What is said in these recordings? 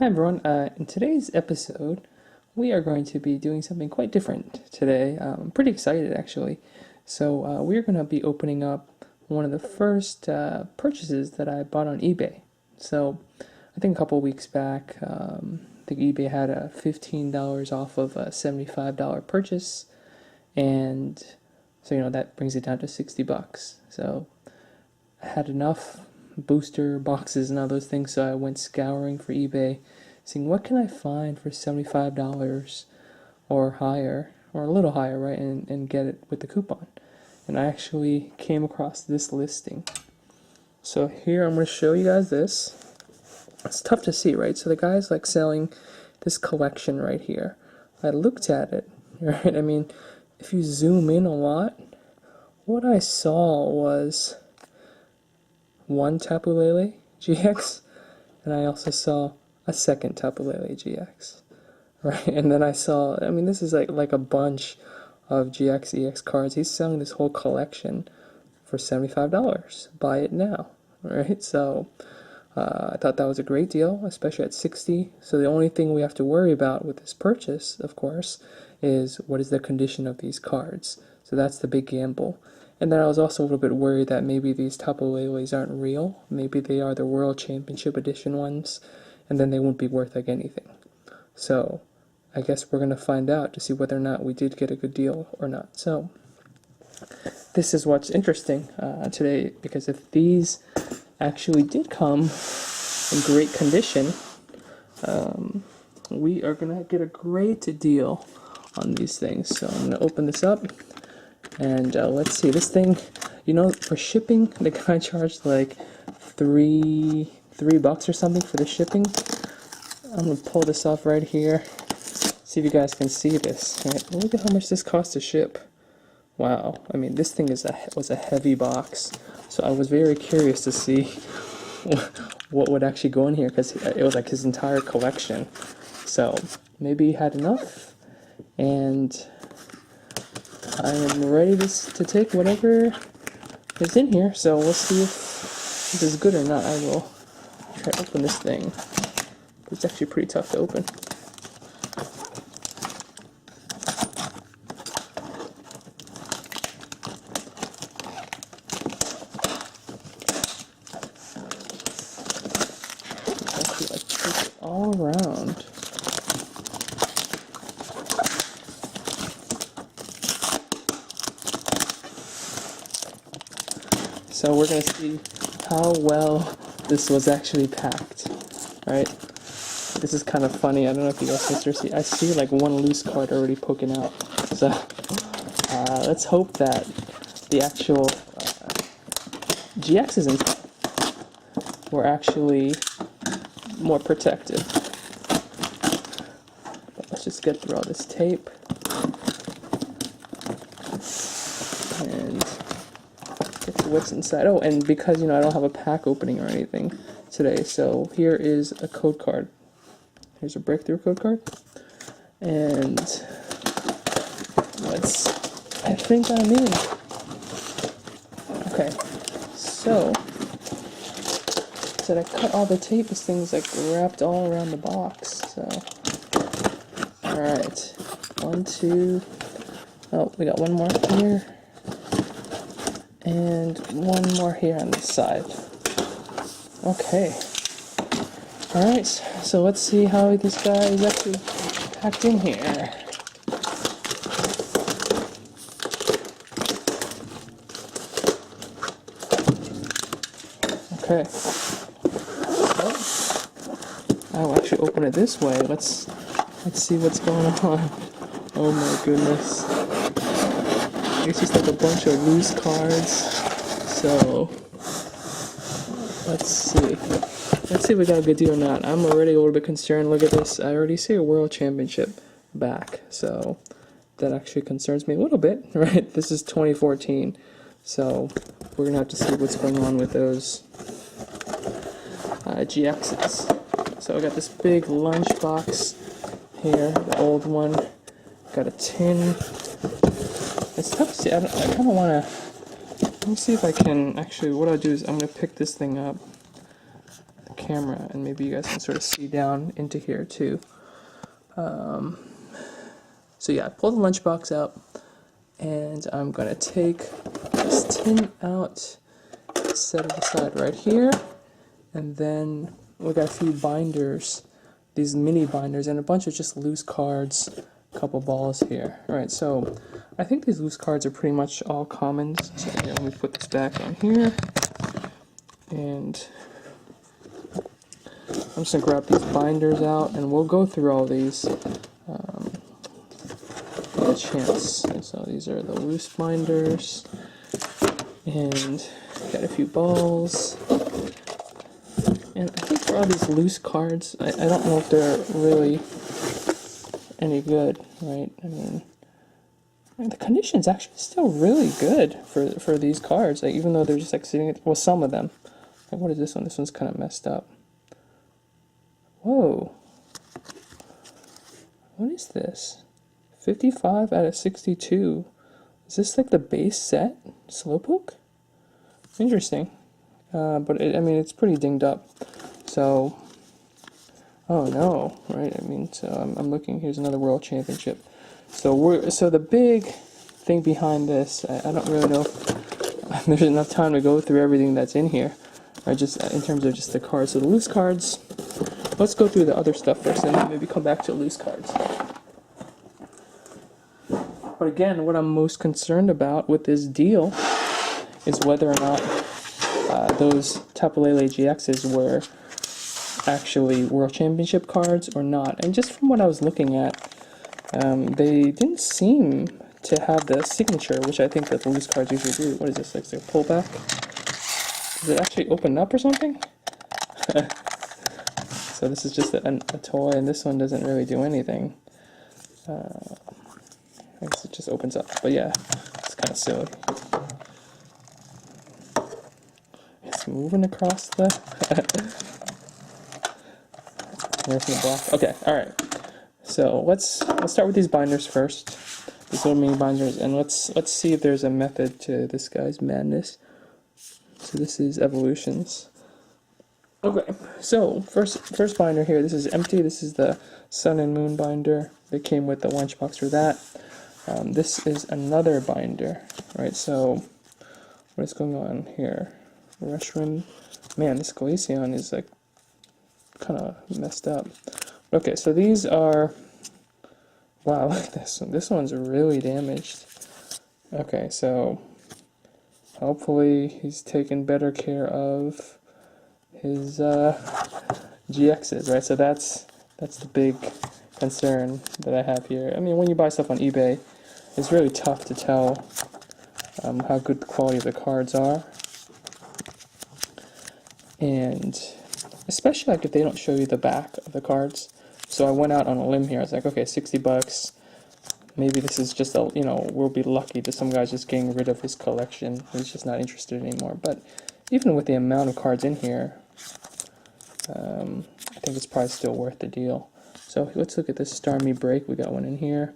Hi everyone, in today's episode we are going to be doing something quite different today. I'm pretty excited actually. We're going to be opening up one of the first purchases that I bought on eBay. So I think a couple weeks back, I think eBay had a $15 off of a $75 purchase, and so that brings it down to $60. So I had enough booster boxes and all those things, so I went scouring for eBay, seeing what can I find for $75 or higher, or a little higher, right, and get it with the coupon. And I actually came across this listing. So here I'm going to show you guys this. It's tough to see, right? So the guy's like selling this collection right here. I looked at it, right? I mean, if you zoom in a lot, what I saw was one Tapu Lele GX, and I also saw a second Tapu Lele GX, right? And then I saw, I mean, this is like a bunch of GX EX cards. He's selling this whole collection for $75. Buy it now, right? So I thought that was a great deal, especially at 60. So the only thing we have to worry about with this purchase, of course, is what is the condition of these cards. So that's the big gamble. And then I was also a little bit worried that maybe these Tapu Leles aren't real. Maybe they are the World Championship Edition ones, and then they won't be worth like anything. So I guess we're going to find out to see whether or not we did get a good deal or not. So this is what's interesting today, because if these actually did come in great condition, we are going to get a great deal on these things. So I'm going to open this up. And let's see, this thing, for shipping, the guy charged like $3 or something for the shipping. I'm gonna pull this off right here, see if you guys can see this. Right? Look at how much this cost to ship. Wow, I mean, this thing was a heavy box, so I was very curious to see what would actually go in here, because it was like his entire collection. So maybe he had enough, and I am ready to take whatever is in here, so we'll see if this is good or not. I will try to open this thing. It's actually pretty tough to open. Actually, like, take it all around. So we're going to see how well this was actually packed, right? This is kind of funny. I don't know if you guys can see. I see like one loose card already poking out. So let's hope that the actual GXs inside were actually more protective. But let's just get through all this tape. And what's inside. Oh, and because I don't have a pack opening or anything today, so here is a code card. Here's a breakthrough code card, and I think I'm in. Okay, so I cut all the tape. This thing's like wrapped all around the box. So all right, 1, 2. Oh, we got one more here. And one more here on this side. Okay. Alright, so let's see how this guy is actually packed in here. Okay. So, I'll actually open it this way. Let's see what's going on. Oh my goodness. It's just like a bunch of loose cards. So let's see if we got a good deal or not. I'm already a little bit concerned. Look at this. I already see a World Championship back, so that actually concerns me a little bit, right? This is 2014, so we're gonna have to see what's going on with those GXs. So I got this big lunch box here, the old one. Got a tin. It's tough to see. I kind of want to. Let me see if I can actually. What I'll do is I'm going to pick this thing up. The camera, and maybe you guys can sort of see down into here too. So yeah, I pull the lunchbox out, and I'm gonna take this tin out, set it aside right here, and then we got a few binders, these mini binders, and a bunch of just loose cards, a couple balls here. All right, so I think these loose cards are pretty much all commons. So here, let me put this back on here, and I'm just gonna grab these binders out, and we'll go through all these. A chance. So these are the loose binders, and got a few balls. And I think for all these loose cards, I don't know if they're really any good, right? I mean, the condition's actually still really good for these cards, like, even though they're just like sitting. Well, some of them. Like, what is this one? This one's kind of messed up. Whoa. What is this? 55 out of 62. Is this like the base set Slowpoke? Interesting. But I mean, it's pretty dinged up. So, oh no, right? I mean, so I'm looking. Here's another World Championship. So the big thing behind this, I don't really know if there's enough time to go through everything that's in here, or just in terms of just the cards. So the loose cards. Let's go through the other stuff first, and then maybe come back to loose cards. But again, what I'm most concerned about with this deal is whether or not those Tapu Lele GXs were actually World Championship cards or not. And just from what I was looking at, they didn't seem to have the signature, which I think that the loose cards usually do. What is this, like a pullback? Does it actually open up or something? So this is just a toy, and this one doesn't really do anything. I guess it just opens up, but yeah, it's kind of silly. It's moving across the. There's the block. Okay, all right. So let's start with these binders first. These little mini binders, and let's see if there's a method to this guy's madness. So this is Evolutions. Okay, so first binder here. This is empty. This is the Sun and Moon binder. They came with the lunchbox for that. This is another binder, right? So, what is going on here? Reshiram. Man, this Glaceon is like kind of messed up. Okay, so these are. Wow, look at this one. This one's really damaged. Okay, so hopefully he's taken better care of his GXs, right? So that's the big concern that I have here. I mean, when you buy stuff on eBay, it's really tough to tell how good the quality of the cards are, and especially like if they don't show you the back of the cards. So I went out on a limb here. I was like, okay, $60. Maybe this is just a, we'll be lucky that some guy's just getting rid of his collection. He's just not interested anymore. But even with the amount of cards in here, I think it's probably still worth the deal. So let's look at this Starmie Break. We got one in here.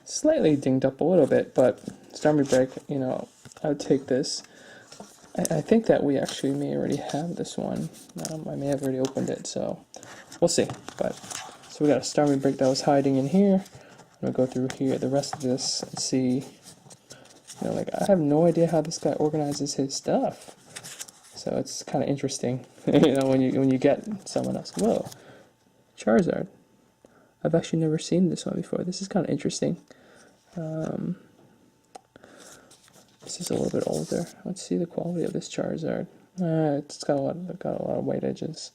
Slightly dinged up a little bit, but Starmie Break, I would take this. I think that we actually may already have this one. I may have already opened it, so we'll see. But so we got a Starmie Break that was hiding in here. I'm gonna go through here, the rest of this, and see. I have no idea how this guy organizes his stuff. So it's kind of interesting, when you get someone else. Whoa, Charizard. I've actually never seen this one before. This is kind of interesting. This is a little bit older. Let's see the quality of this Charizard. It's got a lot of white edges,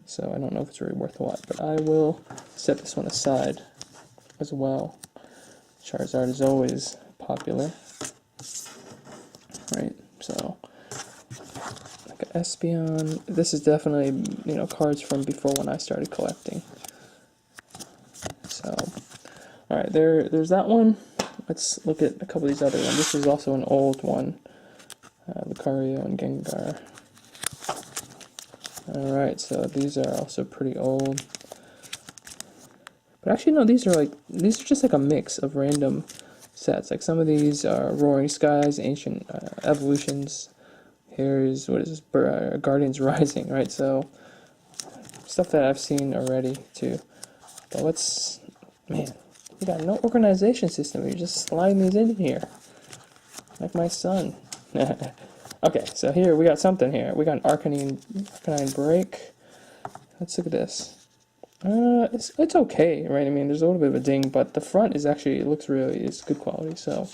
so I don't know if it's really worth a lot. But I will set this one aside as well. Charizard is always popular, right? So. Espeon. This is definitely, cards from before when I started collecting. So, all right, there's that one. Let's look at a couple of these other ones. This is also an old one, Lucario and Gengar. All right, so these are also pretty old. But actually, no, these are just like a mix of random sets. Like some of these are Roaring Skies, Ancient Evolutions. Here's, what is this, Guardians Rising, right? So stuff that I've seen already too. But man, you got no organization system. You're just sliding these in here, like my son. Okay, so here we got something here. We got an Arcanine brake. Let's look at this. It's okay, right? I mean, there's a little bit of a ding, but the front is actually, it's good quality, so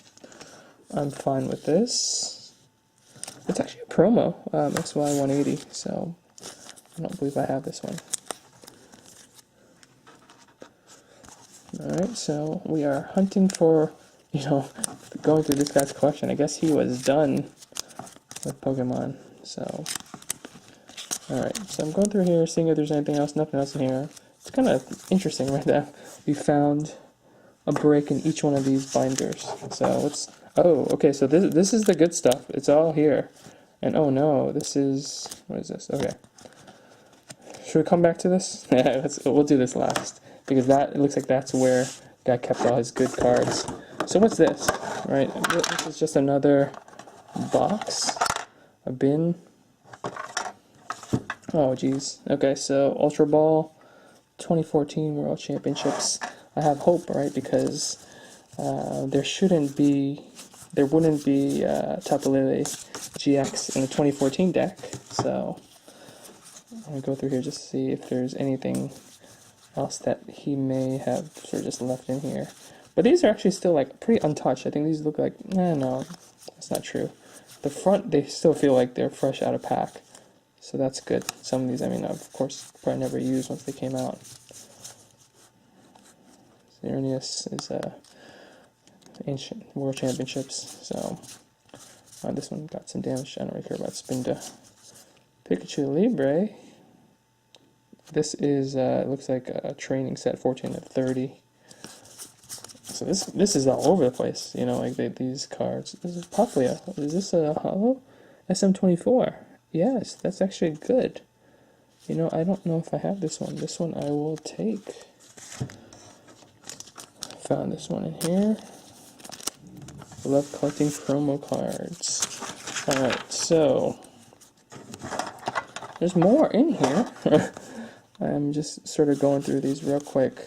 I'm fine with this. It's actually a promo, XY180, so I don't believe I have this one. Alright, so we are hunting for, going through this guy's collection. I guess he was done with Pokemon, so. Alright, so I'm going through here, seeing if there's anything else, nothing else in here. It's kind of interesting right now. We found a break in each one of these binders. So let's, okay, so this is the good stuff. It's all here. And oh no, what is this? Okay. Should we come back to this? Yeah, we'll do this last. Because it looks like that's where the guy kept all his good cards. So what's this? Right, this is just another box, a bin. Oh geez. Okay, so Ultra Ball 2014 World Championships. I have hope, right? Because there wouldn't be Tapu Lele GX in the 2014 deck. So I'm gonna go through here just to see if there's anything else that he may have sort of just left in here. But these are actually still like pretty untouched. I think these look like, no, that's not true. The front, they still feel like they're fresh out of pack. So that's good. Some of these, I mean, of course, probably never used once they came out. Xerneas is ancient World Championships. So this one got some damage. I don't really care about Spinda. Pikachu Libre. This is it looks like a training set, 14 to 30. So this is all over the place. Like these cards. This is probably is this a hollow? SM24. Yes, that's actually good. I don't know if I have this one. This one I will take. Found this one in here. Love collecting promo cards. Alright, so there's more in here. I'm just sort of going through these real quick.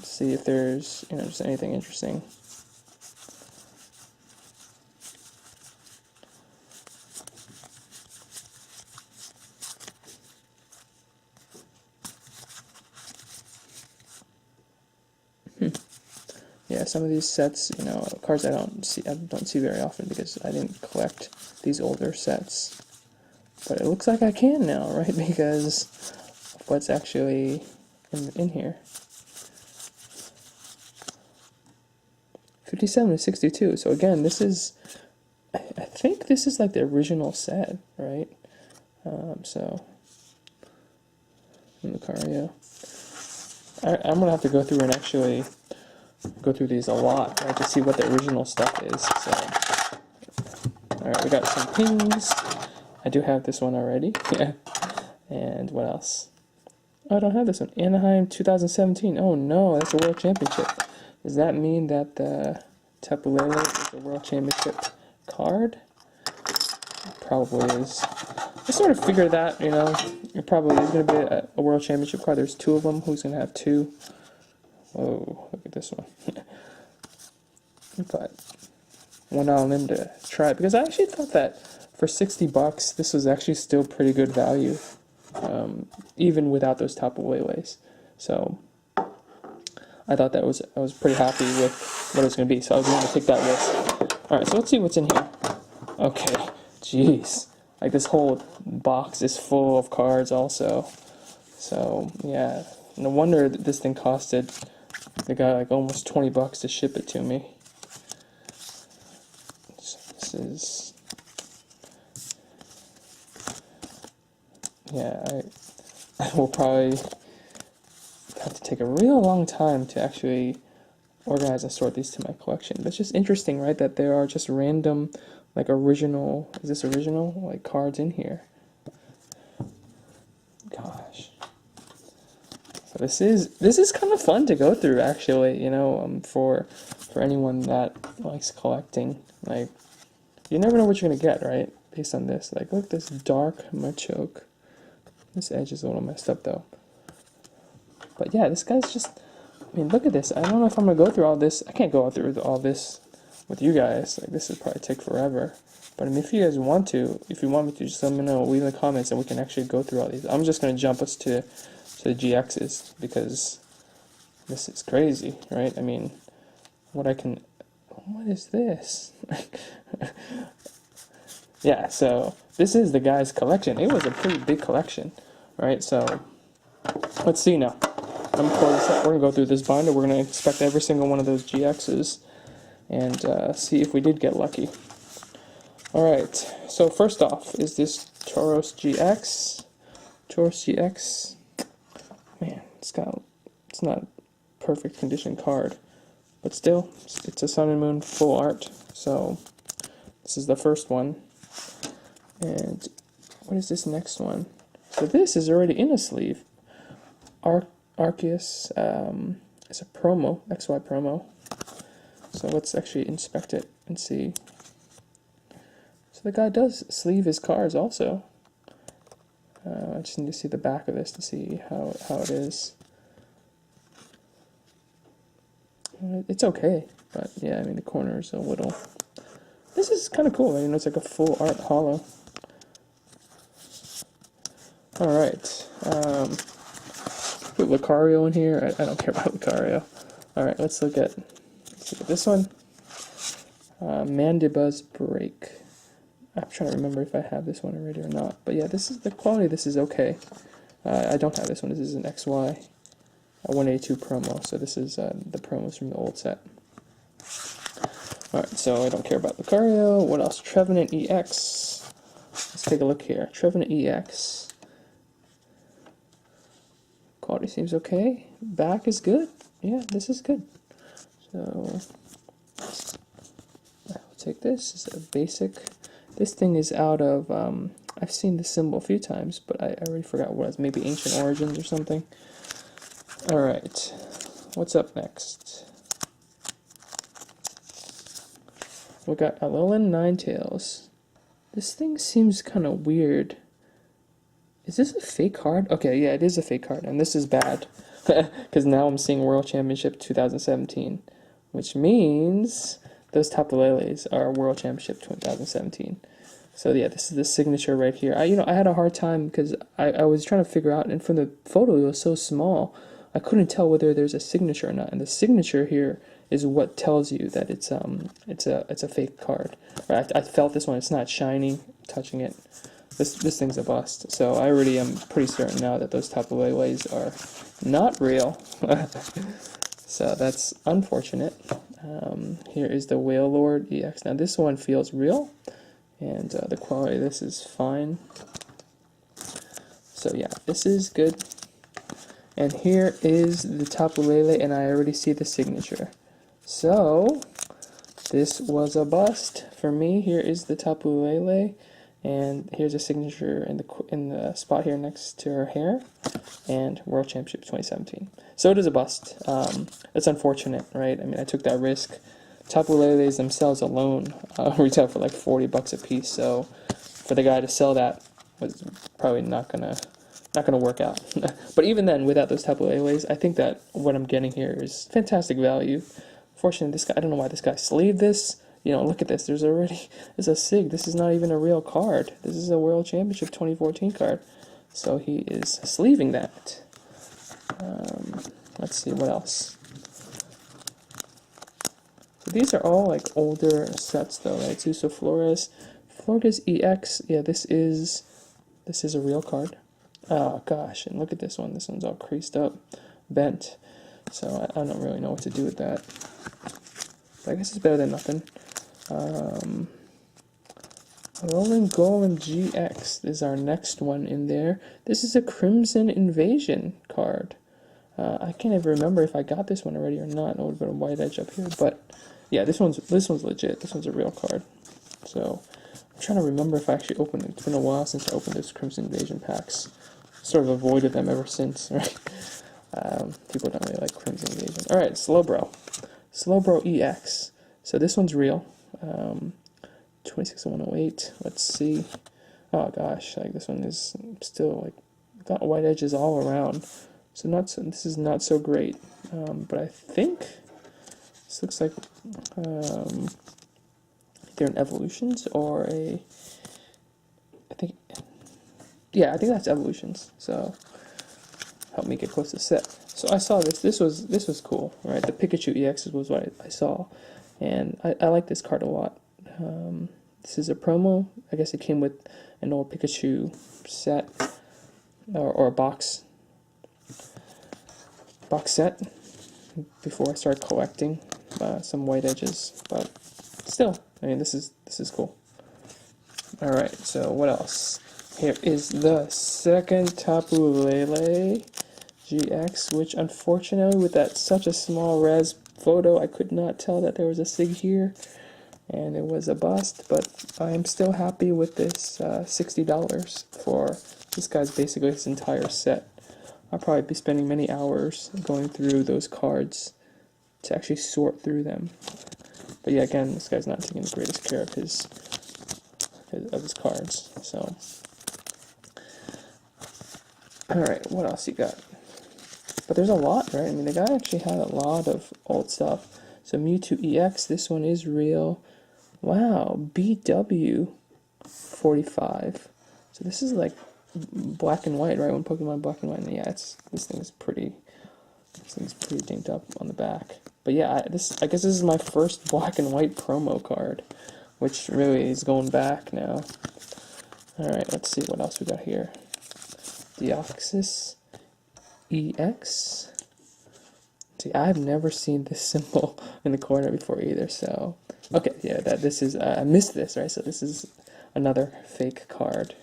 See if there's, just anything interesting. Yeah, some of these sets, cards I don't see very often because I didn't collect these older sets. But it looks like I can now, right? Because of what's actually in here. 57 to 62. So again, this is, I think this is like the original set, right? So Lucario. I'm gonna have to go through and actually go through these a lot, right, to see what the original stuff is. So, all right, we got some pings. I do have this one already. Yeah. And what else? Oh, I don't have this one. Anaheim 2017. Oh no, that's a World Championship. Does that mean that the Tapu Lele is a World Championship card? It probably is. I sort of figured that, it probably is going to be a World Championship card. There's two of them. Who's going to have two? Oh, look at this one. But went on them to try it, because I actually thought that for $60, this was actually still pretty good value, even without those Tapu Leles. So I thought I was pretty happy with what it was going to be. So I was going to take that risk. All right, so let's see what's in here. Okay, jeez, like this whole box is full of cards also. So yeah, no wonder that this thing costed the guy like almost $20 to ship it to me. So this is, yeah, I will probably have to take a real long time to actually organize and sort these to my collection. But it's just interesting, right, that there are just random, like original, is this original, like cards in here. Gosh. So this is kind of fun to go through, actually, for anyone that likes collecting. Like, you never know what you're gonna get, right? Based on this. Like, look, this dark Machoke. This edge is a little messed up though. But yeah, this guy's just, I mean, look at this. I don't know if I'm going to go through all this. I can't go through all this with you guys. Like, this would probably take forever. But I mean, if you guys want to, if you want me to, just let me know. Leave in the comments and we can actually go through all these. I'm just going to jump us to the GXs because this is crazy, right? I mean, what is this? Yeah, so this is the guy's collection. It was a pretty big collection, right? So let's see now. I'm gonna pull this up. We're gonna go through this binder. We're gonna inspect every single one of those GXs and see if we did get lucky. All right. So first off is this Tauros GX. Tauros GX. Man, it's not perfect condition card, but still, it's a Sun and Moon full art. So this is the first one. And what is this next one? So this is already in a sleeve. Arceus is a promo, XY promo. So let's actually inspect it and see. So the guy does sleeve his cards also. I just need to see the back of this to see how it is. It's okay, but yeah, I mean the corner is a little. This is kind of cool. You know, it's like a full art holo. All right. Put Lucario in here. I don't care about Lucario. All right, let's look at this one. Mandibu's Break. I'm trying to remember if I have this one already or not. But yeah, this is the quality. This is okay. I don't have this one. This is an XY, a 182 promo. So this is the promos from the old set. All right, so I don't care about Lucario. What else? Trevenant EX. Let's take a look here. Trevenant EX. Quality seems okay. Back is good. Yeah, this is good. So I'll take this. It's a basic. This thing is out of. I've seen this symbol a few times, but I already forgot what it was. Maybe Ancient Origins or something. All right. What's up next? We got Alolan Ninetales. This thing seems kind of weird. Is this a fake card? Okay, yeah, it is a fake card, and this is bad. Because now I'm seeing World Championship 2017, which means those Tapu Leles are World Championship 2017. So yeah, this is the signature right here. I had a hard time because I was trying to figure out, and from the photo it was so small, I couldn't tell whether there's a signature or not. And the signature here is what tells you that it's a fake card. Right? I felt this one. It's not shiny. Touching it. This thing's a bust. So I already am pretty certain now that those Tapu Leles are not real. So that's unfortunate. Here is the Whale Lord EX. Now this one feels real, and the quality of this is fine. So yeah, this is good. And here is the Tapu Lele, and I already see the signature. So this was a bust for me. Here is the Tapu Lele. And here's a signature in the spot here next to her hair, and World Championship 2017. So it is a bust. It's unfortunate, right? I mean, I took that risk. Tapu Leles themselves alone retail for like $40 a piece. So for the guy to sell that was probably not gonna work out. But even then, without those Tapu Leles, I think that what I'm getting here is fantastic value. Fortunately, this guy, I don't know why this guy sleeved this. You know, look at this. There's a SIG. This is not even a real card. This is a World Championship 2014 card. So he is sleeving that. Let's see, what else? So these are all like older sets though, right? Suso Flores. Flores EX. Yeah, this is a real card. Oh gosh, and look at this one. This one's all creased up, bent. So I don't really know what to do with that. But I guess it's better than nothing. Rolling Golem GX is our next one in there. This is a Crimson Invasion card. I can't even remember if I got this one already or not. Oh, a bit of white edge up here, but yeah, this one's legit. This one's a real card. So I'm trying to remember if I actually opened it. It's been a while since I opened those Crimson Invasion packs. Sort of avoided them ever since, right? People don't really like Crimson Invasion. All right, Slowbro EX. So this one's real. 26 and 108. Let's see. Oh gosh, like this one is still like got white edges all around. So this is not so great. But I think this looks like they're an Evolutions or a. I think that's Evolutions. So help me get close to set. So I saw this. This was cool, right? The Pikachu EX was what I saw, and I like this card a lot. This is a promo. I guess it came with an old Pikachu set or a box set before I started collecting some white edges, but still, I mean, this is cool. All right, so what else? Here is the second Tapu Lele GX, which unfortunately with that such a small res photo, I could not tell that there was a SIG here, and it was a bust, but I am still happy with this $60 for this guy's basically his entire set. I'll probably be spending many hours going through those cards to actually sort through them. But yeah, again, this guy's not taking the greatest care of his cards. So, all right, what else you got? But there's a lot, right? I mean, the guy actually had a lot of old stuff. So Mewtwo EX, this one is real. Wow, BW 45. So this is like black and white, right? When Pokemon Black and White. And yeah, this thing's pretty dinged up on the back. But yeah, I guess this is my first black and white promo card, which really is going back now. All right, let's see what else we got here. Deoxys EX. See, I've never seen this symbol in the corner before either. So, okay, yeah, this is I missed this, right? So this is another fake card.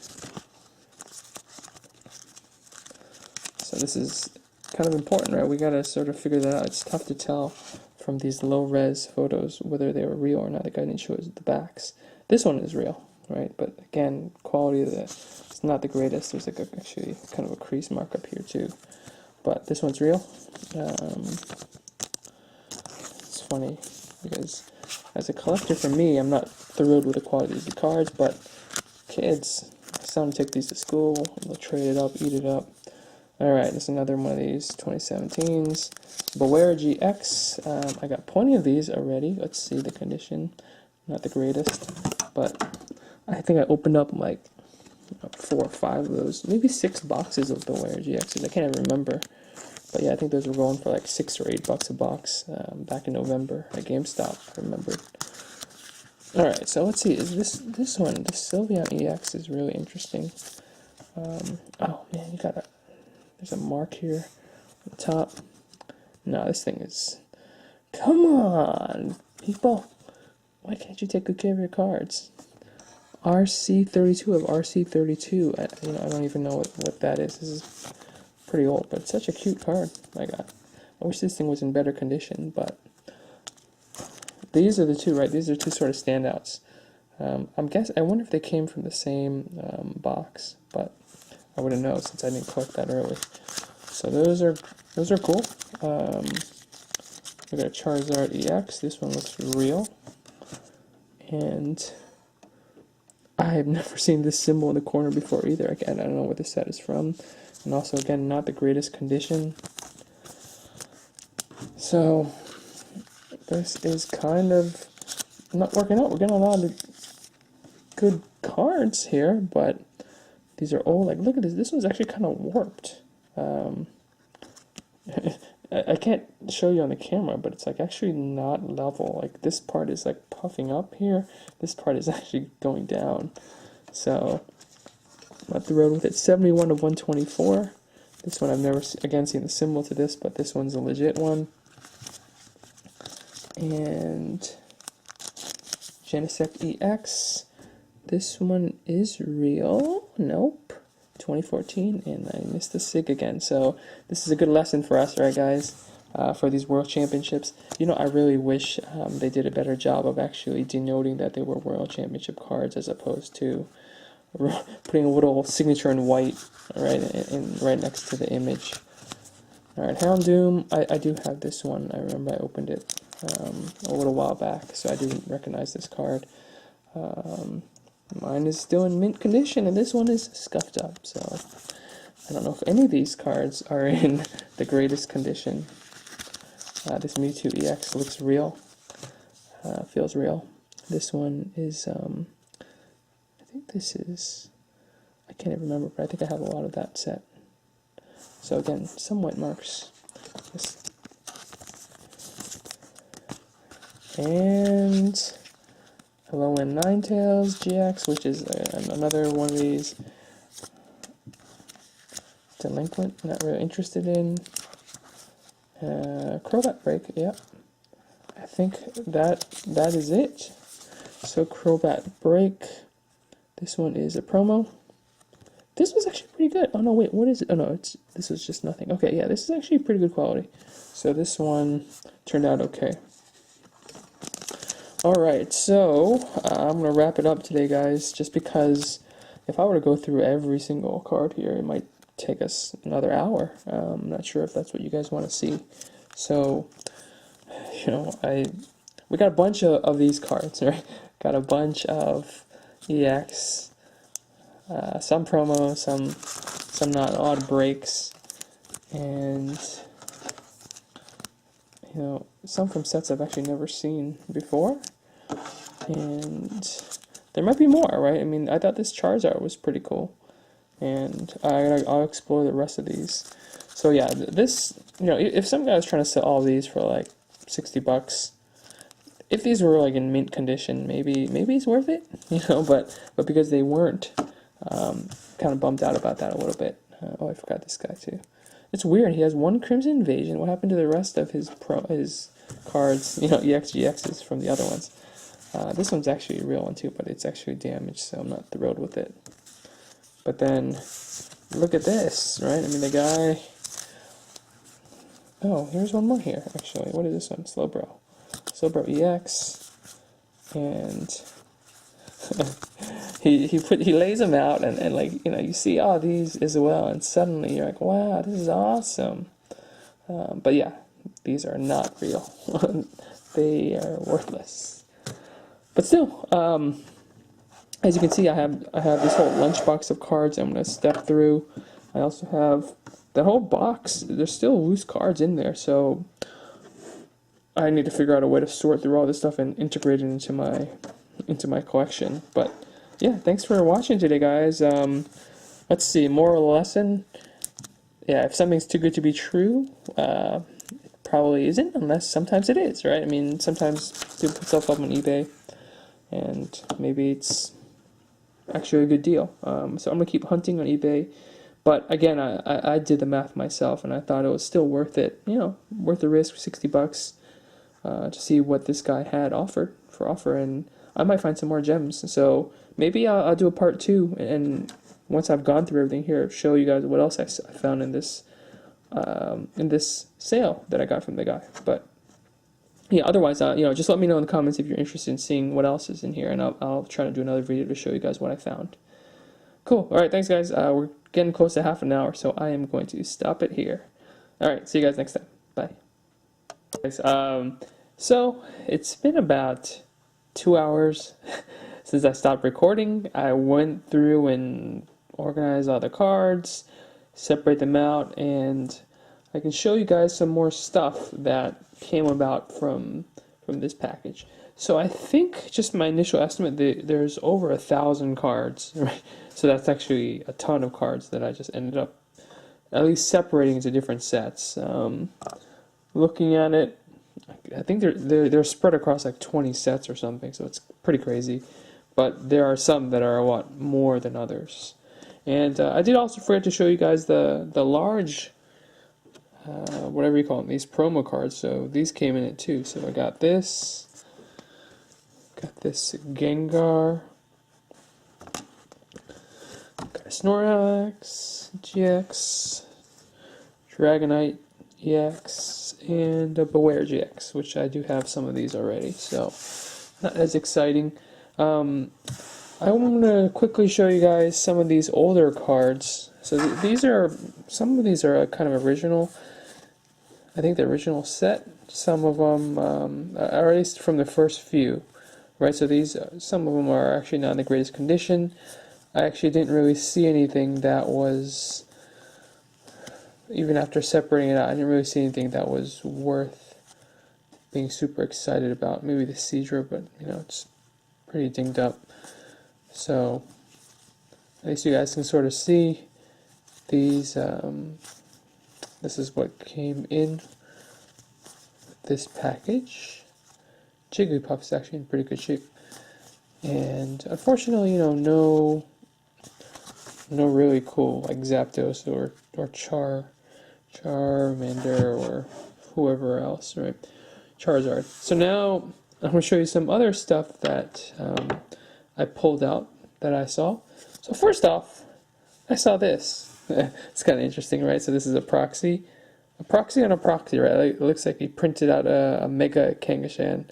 So this is kind of important, right? We gotta sort of figure that out. It's tough to tell from these low-res photos whether they were real or not. The guy didn't show us the backs. This one is real, right? But again, quality of it's not the greatest. There's like actually kind of a crease mark up here too. But this one's real. It's funny because as a collector, for me, I'm not thrilled with the quality of the cards, but kids, I saw them take these to school. They'll trade it up, eat it up. Alright, this is another one of these 2017s. Beware GX. I got plenty of these already. Let's see the condition. Not the greatest, but I think I opened up like 4 or 5 of those. Maybe 6 boxes of Beware GXs. I can't even remember. But yeah, I think those were going for like $6 or $8 a box back in November at GameStop, I remember. Alright, so let's see. Is this one, the Sylveon EX is really interesting. Oh man, there's a mark here on the top. No, this thing is... Come on, people. Why can't you take good care of your cards? RC32 of RC32. I don't even know what that is. This is pretty old, but it's such a cute card. I wish this thing was in better condition, but... These are the two, right? These are two sort of standouts. I wonder if they came from the same box, but I wouldn't know since I didn't collect that early. So those are cool. We got a Charizard EX. This one looks real, and I've never seen this symbol in the corner before either. Again, I don't know where this set is from, and also again not the greatest condition. So this is kind of not working out. We're getting a lot of good cards here, but these are old. Like, look at this. This one's actually kind of warped. I can't show you on the camera, but it's like actually not level. Like this part is like puffing up here. This part is actually going down. So I'm up the road with it. 71 of 124. This one I've never again seen the symbol to this, but this one's a legit one. And Genesect EX. This one is real. Nope. 2014, and I missed the SIG again. So this is a good lesson for us, right, guys? For these World Championships. I really wish they did a better job of actually denoting that they were World Championship cards as opposed to putting a little signature in white, right next to the image. All right, Houndoom. I do have this one. I remember I opened it a little while back, so I do recognize this card. Mine is still in mint condition, and this one is scuffed up, so I don't know if any of these cards are in the greatest condition. This Mewtwo EX looks real, feels real. This one is, I think this is, I can't even remember, but I think I have a lot of that set. So again, some white marks. And Hello and Ninetales GX, which is another one of these. Delinquent, not really interested in. Crobat Break, yep. I think that is it. So Crobat Break. This one is a promo. This was actually pretty good. Oh no, wait, what is it? Oh no, this is just nothing. Okay, yeah, this is actually pretty good quality. So this one turned out okay. Alright, so I'm going to wrap it up today, guys, just because if I were to go through every single card here, it might take us another hour. I'm not sure if that's what you guys want to see. So, you know, we got a bunch of these cards, right? Got a bunch of EX, some promo, some not, odd breaks, and you know, some from sets I've actually never seen before, and there might be more, right? I mean, I thought this Charizard was pretty cool, and I'll explore the rest of these. So yeah, this, you know, if some guy was trying to sell all these for like $60, if these were like in mint condition, maybe it's worth it, you know. But because they weren't, kind of bummed out about that a little bit. Oh, I forgot this guy too. It's weird. He has one Crimson Invasion. What happened to the rest of his cards? You know, EXGXs from the other ones. This one's actually a real one too, but it's actually damaged, so I'm not thrilled with it. But then, look at this, right? I mean, the guy... Oh, here's one more here, actually. What is this one? Slowbro. Slowbro EX. And... he lays them out, and like, you know, you see all these as well, and suddenly you're like, wow, this is awesome. But yeah, these are not real. They are worthless. But still, as you can see, I have this whole lunchbox of cards I'm going to step through. I also have that whole box. There's still loose cards in there, so I need to figure out a way to sort through all this stuff and integrate it into my collection. But yeah, thanks for watching today, guys. Let's see, moral lesson. Yeah, if something's too good to be true, it probably isn't, unless sometimes it is, right? I mean, sometimes people put stuff up on eBay, and maybe it's actually a good deal. So I'm going to keep hunting on eBay. But again, I did the math myself, and I thought it was still worth it, you know, worth the risk for $60 to see what this guy had offer, and I might find some more gems. So maybe I'll do a part 2, and once I've gone through everything here, show you guys what else I found in this sale that I got from the guy. But yeah, otherwise, you know, just let me know in the comments if you're interested in seeing what else is in here, and I'll try to do another video to show you guys what I found. Cool. All right, thanks, guys. We're getting close to half an hour, so I am going to stop it here. All right, see you guys next time. Bye. Guys, so it's been about 2 hours since I stopped recording. I went through and organized all the cards, separate them out, and I can show you guys some more stuff that came about from this package. So I think, just my initial estimate, there's over 1,000 cards, right? So that's actually a ton of cards that I just ended up at least separating into different sets. Looking at it, I think they're spread across like 20 sets or something, so it's pretty crazy. But there are some that are a lot more than others. And I did also forget to show you guys the large, whatever you call them, these promo cards. So these came in it too. So I got this Gengar, got a Snorlax GX, Dragonite EX, and a Beware GX, which I do have some of these already, so not as exciting. I'm going to quickly show you guys some of these older cards. So some of these are kind of original. I think the original set. Some of them, or at least from the first few, right? So some of them are actually not in the greatest condition. I actually didn't really see anything that was even after separating it out, I didn't really see anything that was worth being super excited about. Maybe the Cedra, but you know, it's pretty dinged up. So at least you guys can sort of see these. This is what came in this package. Jigglypuff is actually in pretty good shape. And unfortunately, you know, no really cool like Zapdos or Charmander or whoever else, right? Charizard. So now I'm going to show you some other stuff that I pulled out that I saw. So first off, I saw this. It's kind of interesting, right? So this is a proxy on a proxy, right? It looks like he printed out a Mega Kangaskhan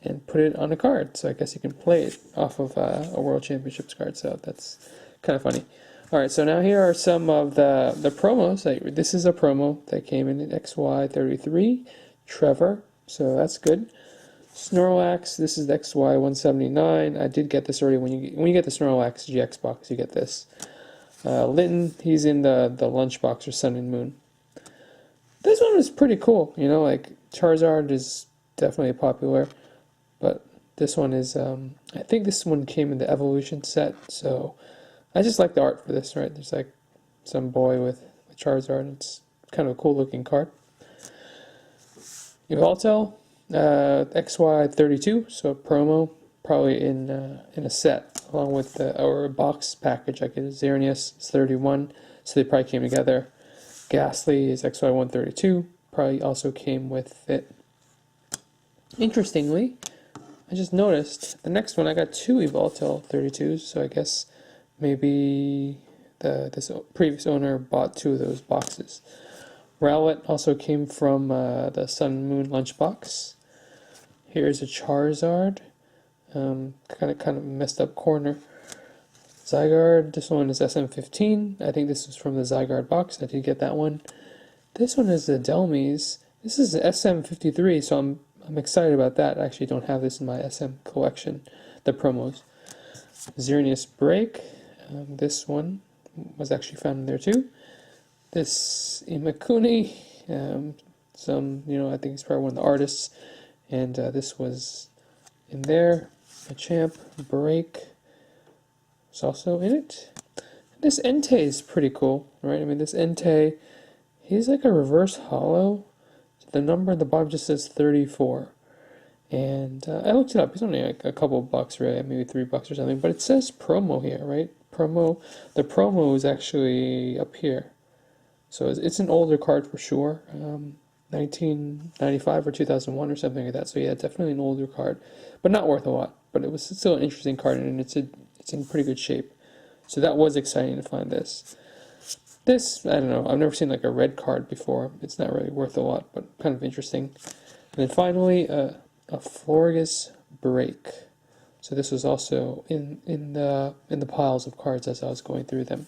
and put it on a card. So I guess you can play it off of a World Championships card. So that's kind of funny. All right, so now here are some of the promos. This is a promo that came in at XY33, Trevor, so that's good. Snorlax, this is the XY179. I did get this already. When you get the Snorlax GX box, you get this. Linton, he's in the lunchbox or Sun and Moon. This one is pretty cool. You know, like Charizard is definitely popular, but this one is. I think this one came in the Evolution set, so. I just like the art for this, right? There's like some boy with Charizard. It's kind of a cool looking card. Yveltal, XY32, so a promo, probably in a set, along with or a box package. Like Xerneas is 31, so they probably came together. Ghastly is XY132, probably also came with it. Interestingly, I just noticed the next one I got two Yveltal 32s, so I guess maybe this previous owner bought two of those boxes. Rowlet also came from the Sun Moon lunchbox. Here's a Charizard, kind of messed up corner. Zygarde, this one is SM15. I think this is from the Zygarde box. I did get that one. This one is the Delmies. This is SM53, so I'm excited about that. I actually don't have this in my SM collection, the promos. Xerneas Break. This one was actually found in there too. This Imakuni, I think he's probably one of the artists, and this was in there. A Champ Break is also in it. This Entei is pretty cool, right? I mean, this Entei, he's like a reverse hollow. The number at the bottom just says 34. And I looked it up. It's only like a couple bucks, right? Maybe $3 or something. But it says promo here, right? Promo. The promo is actually up here. So it's an older card for sure. 1995 or 2001 or something like that. So yeah, definitely an older card. But not worth a lot. But it was still an interesting card, and it's in pretty good shape. So that was exciting to find this. This, I don't know. I've never seen like a red card before. It's not really worth a lot, but kind of interesting. And then finally, a Florges Break. So this was also in the piles of cards as I was going through them.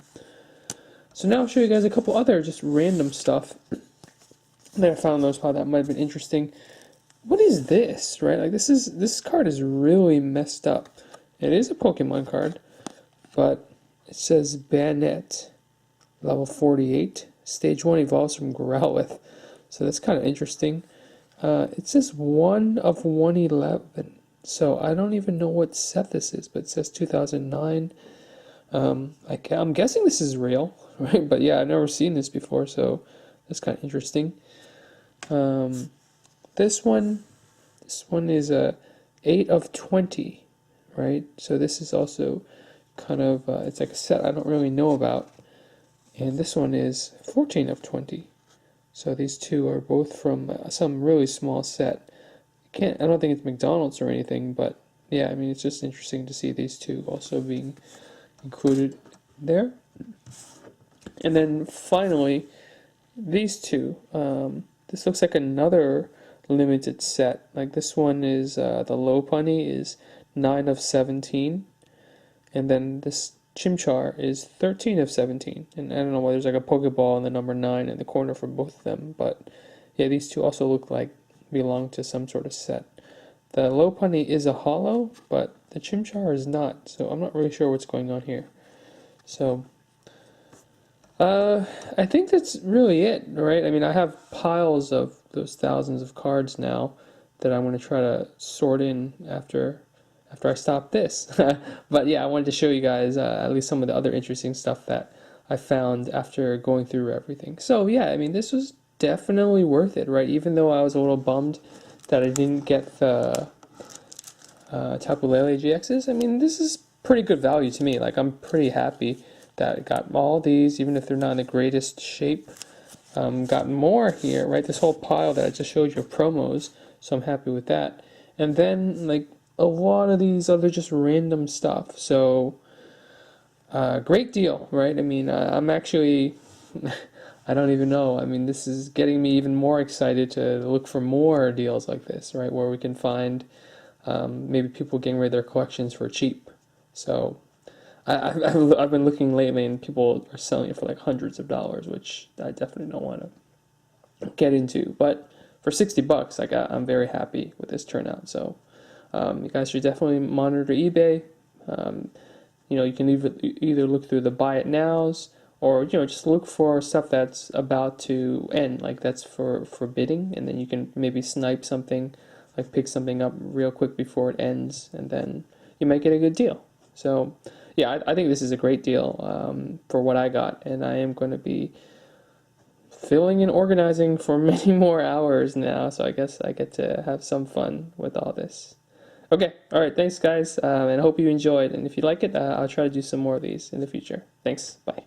So now I'll show you guys a couple other just random stuff that I found those that might have been interesting. What is this, right? Like this card is really messed up. It is a Pokemon card, but it says Banette, level 48. Stage 1 evolves from Growlithe. So that's kind of interesting. It says 1 of 111. So I don't even know what set this is, but it says 2009. I'm guessing this is real, right? But yeah, I've never seen this before, so that's kind of interesting. This one is a 8 of 20, right? So this is also kind of, it's like a set I don't really know about. And this one is 14 of 20. So these two are both from some really small set. I don't think it's McDonald's or anything, but yeah, I mean, it's just interesting to see these two also being included there. And then finally, these two. This looks like another limited set. Like this one is, the Lopunny is 9 of 17. And then this Chimchar is 13 of 17. And I don't know why there's like a Pokeball and the number 9 in the corner for both of them. But yeah, these two also look like belong to some sort of set. The Lopunny is a hollow, but the Chimchar is not. So I'm not really sure what's going on here. So I think that's really it, right? I mean, I have piles of those thousands of cards now that I'm going to try to sort in after I stop this. But yeah, I wanted to show you guys at least some of the other interesting stuff that I found after going through everything. So yeah, I mean, this was definitely worth it, right? Even though I was a little bummed that I didn't get the Tapu Lele GXs, I mean, this is pretty good value to me. Like, I'm pretty happy that I got all these, even if they're not in the greatest shape. Got more here, right? This whole pile that I just showed you of promos, so I'm happy with that. And then, like, a lot of these other just random stuff. So, great deal, right? I mean, I'm actually, I don't even know. I mean, this is getting me even more excited to look for more deals like this, right? Where we can find maybe people getting rid of their collections for cheap. So, I've been looking lately, and people are selling it for like hundreds of dollars, which I definitely don't want to get into. But for $60, I'm very happy with this turnout. So you guys should definitely monitor eBay. You can either look through the buy it nows, or just look for stuff that's about to end, like that's for bidding, and then you can maybe snipe something, like pick something up real quick before it ends, and then you might get a good deal. So yeah, I think this is a great deal for what I got, and I am going to be filling and organizing for many more hours now, so I guess I get to have some fun with all this. Okay, alright, thanks guys, and I hope you enjoyed, and if you like it, I'll try to do some more of these in the future. Thanks, bye.